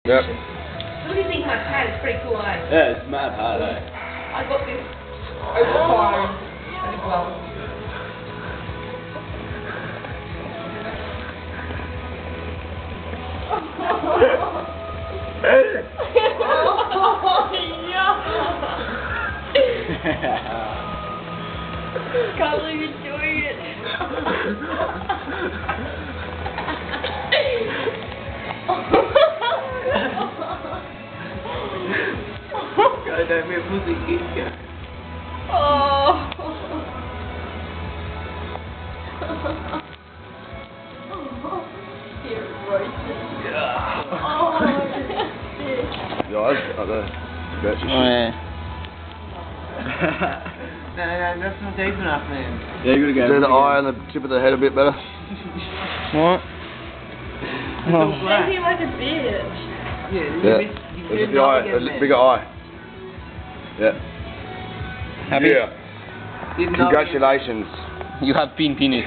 Yep. What do you think of my pad? It's pretty cool, eh? Yeah, it's mad hard, eh? I got this oversized and it gloves. Can't believe you're doing it. God damn it, pussy geek. Oh. You're roasting. Yeah. Oh, Your eyes up there. Gotcha. Oh yeah. No, that's not deep enough, man. Yeah, you gotta go. Do the eye and the tip of the head a bit better. What? Oh. making like a bitch. Yeah. There's the eye, a bigger eye. Yeah. Happy? Yeah. Congratulations. You have penis.